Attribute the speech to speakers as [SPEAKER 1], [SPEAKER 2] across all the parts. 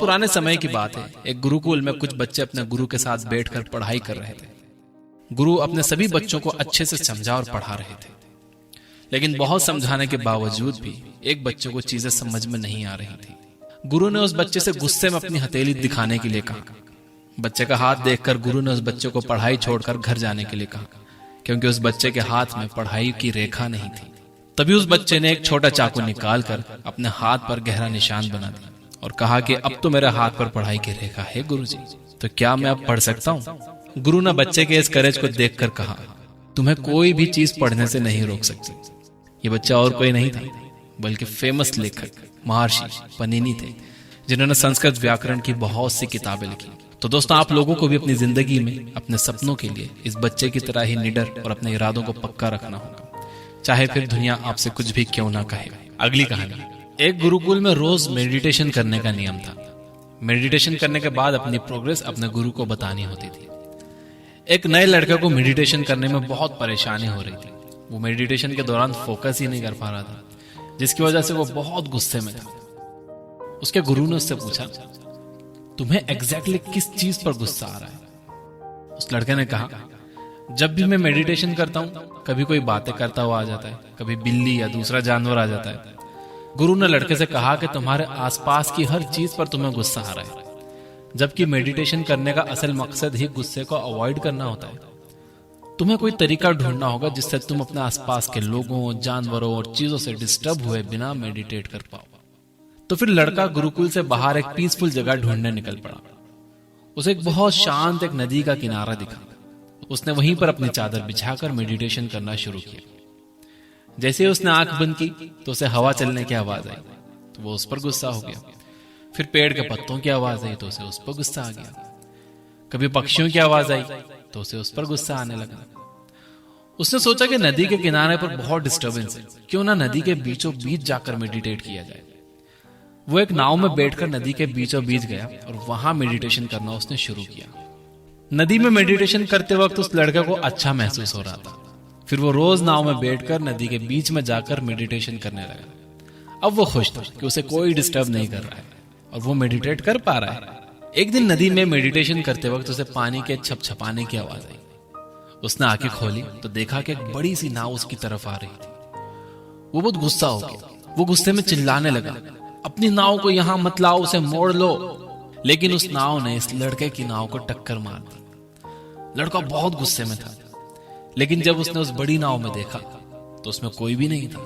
[SPEAKER 1] पुराने समय की बात है। एक गुरुकुल में कुछ बच्चे अपने गुरु के साथ बैठकर पढ़ाई कर रहे थे। गुरु अपने सभी बच्चों को अच्छे से समझा और पढ़ा रहे थे, लेकिन बहुत समझाने के बावजूद भी एक बच्चे को चीजें समझ में नहीं आ रही थी। गुरु ने उस बच्चे से गुस्से में अपनी हथेली दिखाने के लिए कहा। बच्चे का हाथ देखकर गुरु ने उस बच्चे को पढ़ाई छोड़कर घर जाने के लिए कहा, क्योंकि उस बच्चे के हाथ में पढ़ाई की रेखा नहीं थी। तभी उस बच्चे ने एक छोटा चाकू निकालकर अपने हाथ पर गहरा निशान बना दिया और कहा कि अब तो मेरे हाथ पर पढ़ाई की रेखा है गुरुजी, तो क्या मैं अब पढ़ सकता हूँ? गुरु ने बच्चे के इस करेज को देखकर कहा, तुम्हें कोई भी चीज पढ़ने से नहीं रोक सकती। ये बच्चा और कोई नहीं था बल्कि फेमस लेखक महर्षि पनिनी थे, जिन्होंने संस्कृत व्याकरण की बहुत सी किताबें लिखी। तो दोस्तों, आप लोगों को भी अपनी जिंदगी में अपने सपनों के लिए इस बच्चे की तरह ही निडर और अपने इरादों को पक्का रखना होगा, चाहे फिर दुनिया आपसे कुछ भी क्यों ना कहे। अगली कहानी। एक गुरुकुल में रोज मेडिटेशन करने का नियम था। मेडिटेशन करने के बाद अपनी प्रोग्रेस अपने गुरु को बतानी होती थी। एक नए लड़के को मेडिटेशन करने में बहुत परेशानी हो रही थी। वो मेडिटेशन के दौरान फोकस ही नहीं कर पा रहा था, जिसकी वजह से वो बहुत गुस्से में था। उसके गुरु ने उससे पूछा, तुम्हें एग्जैक्टली किस चीज पर गुस्सा आ रहा है? उस लड़के ने कहा, जब भी मैं मेडिटेशन करता हूं कभी कोई बातें करता हुआ आ जाता है, कभी बिल्ली या दूसरा जानवर आ जाता है। गुरु ने लड़के से कहा कि तुम्हारे आसपास की हर चीज पर तुम्हें गुस्सा आ रहा है, जबकि मेडिटेशन करने का असल मकसद ही गुस्से को अवॉइड करना होता है। तुम्हें कोई तरीका ढूंढना होगा जिससे तुम अपने आसपास के लोगों, जानवरों और चीजों से डिस्टर्ब हुए बिना मेडिटेट कर पाओ। तो फिर लड़का गुरुकुल से बाहर एक पीसफुल जगह ढूंढने निकल पड़ा। उसे एक बहुत शांत एक नदी का किनारा दिखा। उसने वहीं पर अपनी चादर बिछाकर मेडिटेशन करना शुरू किया। जैसे ही उसने आंख बंद की तो उसे हवा चलने की आवाज आई, तो वो उस पर गुस्सा हो गया। फिर पेड़ के पत्तों की आवाज आई तो उसे उस पर गुस्सा आ गया। कभी पक्षियों की आवाज आई तो उसे उस पर गुस्सा आने लगा। उसने सोचा कि नदी के किनारे पर बहुत डिस्टर्बेंस है, क्यों ना नदी के बीचों बीच जाकर मेडिटेट किया जाए। वो एक नाव में बैठकर नदी के बीचों बीच गया और वहां मेडिटेशन करना उसने शुरू किया। नदी में मेडिटेशन करते वक्त उस लड़के को अच्छा महसूस हो रहा था। फिर वो रोज नाव में बैठकर नदी के बीच में जाकर मेडिटेशन करने लगा। अब वो खुश था कि उसे कोई डिस्टर्ब नहीं कर रहा है और वो मेडिटेट कर पा रहा है। एक दिन नदी में मेडिटेशन करते वक्त उसे पानी के छपछपाने की आवाज आई। उसने आंखें खोली तो देखा कि एक बड़ी सी नाव उसकी तरफ आ रही थी। वो बहुत गुस्सा हो गया। वो गुस्से में चिल्लाने लगा, अपनी नाव को यहां मत लाओ, उसे मोड़ लो। लेकिन उस नाव ने इस लड़के की नाव को टक्कर मार दी। लड़का बहुत गुस्से में था, लेकिन जब उसने उस बड़ी नाव में देखा तो उसमें कोई भी नहीं था।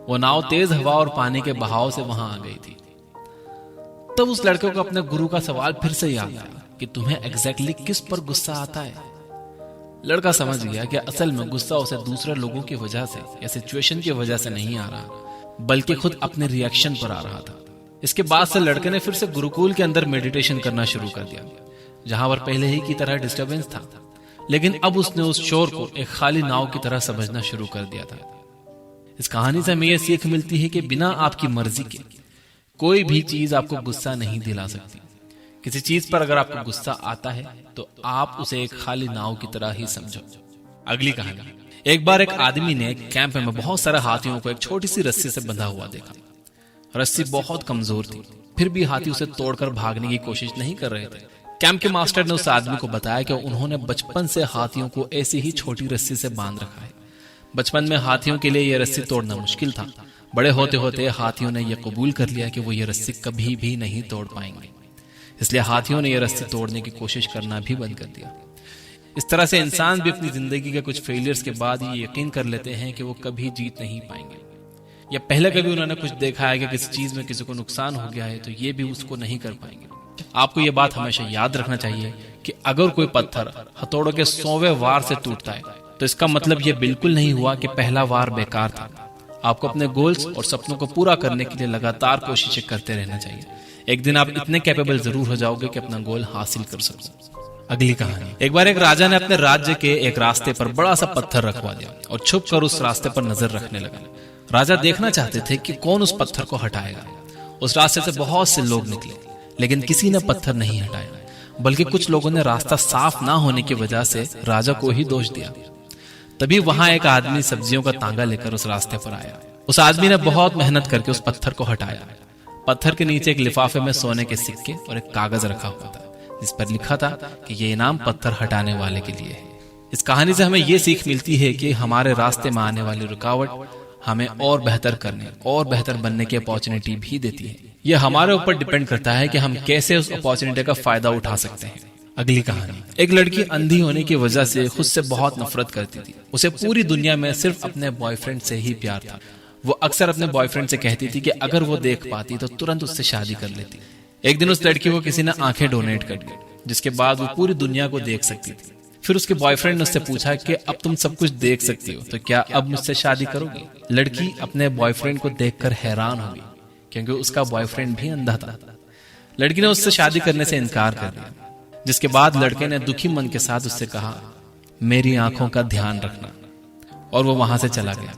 [SPEAKER 1] वो नाव तेज हवा और पानी के बहाव से वहां आ गई थी। तब उस लड़के को अपने गुरु का सवाल फिर से याद आया कि तुम्हें एग्जैक्टली किस पर गुस्सा आता है। लड़का समझ गया कि असल में गुस्सा उसे दूसरे लोगों की वजह से या सिचुएशन की वजह से नहीं आ रहा, बल्कि खुद अपने रिएक्शन पर आ रहा था। इसके बाद से लड़के ने फिर से गुरुकुल के अंदर मेडिटेशन करना शुरू कर दिया, जहां पर पहले ही की तरह डिस्टरबेंस था, लेकिन अब उसने उस शोर को एक खाली नाव की तरह समझना शुरू कर दिया था। इस कहानी से हमें यह सीख मिलती है कि बिना आपकी मर्जी के कोई भी चीज आपको गुस्सा नहीं दिला सकती। किसी चीज पर अगर आपको गुस्सा आता है तो आप उसे एक खाली नाव की तरह ही समझो। अगली कहानी। एक बार एक आदमी ने एक कैंप में बहुत सारे हाथियों को एक छोटी सी रस्सी से बंधा हुआ देखा। रस्सी बहुत कमजोर थी, फिर भी हाथी उसे तोड़कर भागने की कोशिश नहीं कर रहे थे। कैंप के मास्टर ने उस आदमी को बताया कि उन्होंने बचपन से हाथियों को ऐसी ही छोटी रस्सी से बांध रखा है। बचपन में हाथियों के लिए यह रस्सी तोड़ना मुश्किल था। बड़े होते होते हाथियों ने यह कबूल कर लिया कि वो ये रस्सी कभी भी नहीं तोड़ पाएंगे, इसलिए हाथियों ने यह रस्सी तोड़ने की कोशिश करना भी बंद कर दिया। इस तरह से इंसान भी अपनी जिंदगी के कुछ फेलियर्स के बाद ये यकीन कर लेते हैं कि वो कभी जीत नहीं पाएंगे, या पहले कभी उन्होंने कुछ देखा है कि किसी चीज में किसी को नुकसान हो गया है तो ये भी उसको नहीं कर पाएंगे। आपको ये बात हमेशा याद रखना चाहिए कि अगर कोई पत्थर हथौड़ों के 100वें वार से टूटता है तो इसका मतलब ये बिल्कुल नहीं हुआ कि पहला वार बेकार था। आपको अपने गोल्स और सपनों को पूरा करने के लिए लगातार कोशिशें करते रहना चाहिए। एक दिन आप इतने कैपेबल जरूर हो जाओगे कि अपना गोल हासिल कर सको। अगली कहानी। एक बार एक राजा ने अपने राज्य के एक रास्ते पर बड़ा सा पत्थर रखवा दिया और छुप कर उस रास्ते पर नजर रखने लगा। राजा देखना चाहते थे कि कौन उस पत्थर को हटाएगा। उस रास्ते से बहुत से लोग निकले, लेकिन किसी ने पत्थर नहीं हटाया, बल्कि कुछ लोगों ने रास्ता साफ ना होने की वजह से राजा को ही दोष दिया। तभी वहां एक आदमी सब्जियों का तांगा लेकर उस रास्ते पर आया। उस आदमी ने बहुत मेहनत करके उस पत्थर को हटाया, पत्थर के नीचे एक लिफाफे में सोने के सिक्के और एक कागज रखा हुआ था जिस पर लिखा था कि ये इनाम पत्थर हटाने वाले के लिए है। इस कहानी से हमें ये सीख मिलती है कि हमारे रास्ते में आने वाली रुकावट हमें और बेहतर करने और बेहतर बनने की अपॉर्चुनिटी भी देती है। यह हमारे ऊपर डिपेंड करता है कि हम कैसे उस अपॉर्चुनिटी का फायदा उठा सकते हैं। अगली कहानी। एक लड़की अंधी होने की वजह से खुद से बहुत नफरत करती थी। उसे पूरी दुनिया में सिर्फ अपने बॉयफ्रेंड से ही प्यार था। वो अक्सर अपने बॉयफ्रेंड से कहती थी कि अगर वो देख पाती तो तुरंत उससे शादी कर लेती। एक दिन उस लड़की को किसी ने आंखें डोनेट कर दी, जिसके बाद वो पूरी दुनिया को देख सकती थी। फिर उसके बॉयफ्रेंड ने उससे पूछा कि अब तुम सब कुछ देख सकती हो तो क्या अब मुझसे शादी करोगी? लड़की अपने बॉयफ्रेंड को देखकर हैरान हो गई क्योंकि उसका बॉयफ्रेंड भी अंधा था। लड़की ने उससे शादी करने से इनकार कर दिया, जिसके बाद लड़के ने दुखी मन के साथ उससे कहा, मेरी आंखों का ध्यान रखना, और वो वहां से चला गया।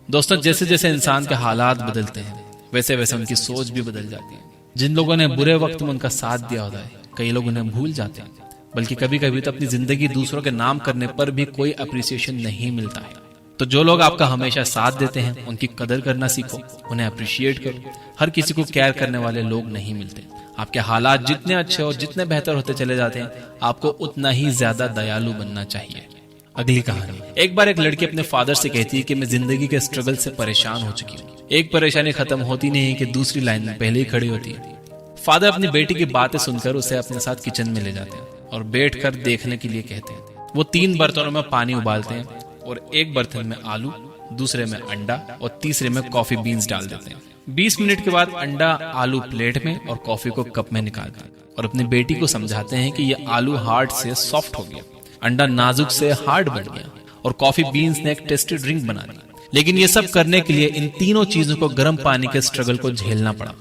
[SPEAKER 1] दोस्तों, जैसे जैसे इंसान के हालात बदलते हैं वैसे वैसे उनकी सोच भी बदल जाती है। जिन लोगों ने बुरे वक्त में उनका साथ दिया होता है, कई लोग उन्हें भूल जाते हैं, बल्कि कभी कभी तो अपनी जिंदगी दूसरों के नाम करने पर भी कोई अप्रिसिएशन नहीं मिलता है। तो जो लोग आपका हमेशा साथ देते हैं उनकी कदर करना सीखो, उन्हें अप्रिशिएट करो। हर किसी को केयर करने वाले लोग नहीं मिलते। आपके हालात जितने अच्छे और जितने बेहतर होते चले जाते हैं, आपको उतना ही ज्यादा दयालु बनना चाहिए। अगली कहानी। एक बार एक लड़की अपने फादर से कहती है कि मैं जिंदगी के स्ट्रगल से परेशान हो चुकी हूँ। एक परेशानी खत्म होती नहीं कि दूसरी लाइन में पहले ही खड़ी होती है। फादर अपनी बेटी की बातें सुनकर उसे अपने साथ किचन में ले जाते हैं और बैठकर देखने के लिए कहते हैं। वो 3 बर्तनों में पानी उबालते हैं और एक बर्तन में आलू, दूसरे में अंडा और तीसरे में कॉफी बीन्स डाल देते हैं। 20 मिनट के बाद अंडा आलू प्लेट में और कॉफी को कप में निकालते हैं और अपनी बेटी को समझाते हैं कि ये आलू हार्ड से सॉफ्ट हो गया, अंडा नाजुक से हार्ड बन गया और कॉफी बीन्स ने एक टेस्टी ड्रिंक बना दी। लेकिन ये सब करने के लिए इन तीनों चीजों को गर्म पानी के स्ट्रगल को झेलना पड़ा,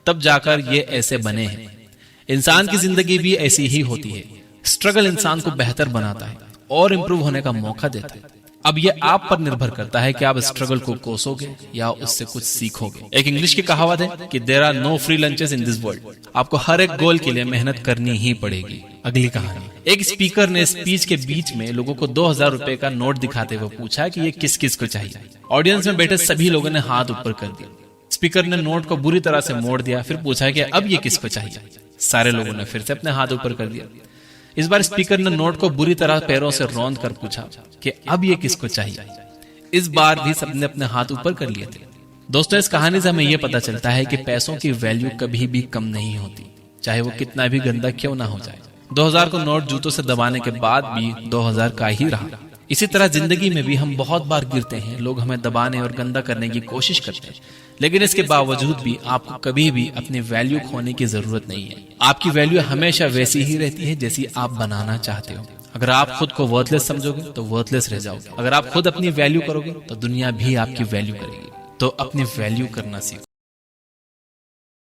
[SPEAKER 1] तब जाकर ये ऐसे बने हैं। इंसान की जिंदगी भी ऐसी ही होती है। स्ट्रगल इंसान को बेहतर बनाता है और इम्प्रूव होने का मौका देता है। अब ये आप पर निर्भर करता है कि आप स्ट्रगल को कोसोगे या उससे कुछ सीखोगे। एक इंग्लिश की कहावत है कि there are no free lunches in this world. आपको हर एक गोल के लिए मेहनत करनी ही पड़ेगी। अगली कहानी। एक स्पीकर ने स्पीच के बीच में लोगों को 2000 रुपए का नोट दिखाते हुए पूछा कि ये किस किस को चाहिए। ऑडियंस में बैठे सभी लोगों ने हाथ ऊपर कर दिया। स्पीकर ने नोट को बुरी तरह से मोड़ दिया, फिर पूछा कि अब ये किसको चाहिए। सारे लोगों ने फिर से अपने हाथ ऊपर कर दिया। इस बार स्पीकर ने नोट को बुरी तरह पैरों से रौंद कर पूछा कि अब ये किसको चाहिए। इस बार भी सबने अपने हाथ ऊपर कर लिए थे। दोस्तों, इस कहानी से हमें यह पता चलता है कि पैसों की वैल्यू कभी भी कम नहीं होती, चाहे वो कितना भी गंदा क्यों ना हो जाए। 2000 को नोट जूतों से दबाने के बाद भी 2000 का ही रहा। इसी तरह जिंदगी में भी हम बहुत बार गिरते हैं, लोग हमें दबाने और गंदा करने की कोशिश करते हैं, लेकिन इसके बावजूद भी आपको कभी भी अपनी वैल्यू खोने की जरूरत नहीं है। आपकी वैल्यू हमेशा वैसी ही रहती है जैसी आप बनाना चाहते हो। अगर आप खुद को वर्थलेस समझोगे तो वर्थलेस रह जाओगे। अगर आप खुद अपनी वैल्यू करोगे तो दुनिया भी आपकी वैल्यू करेगी। तो अपनी वैल्यू करना सीखो।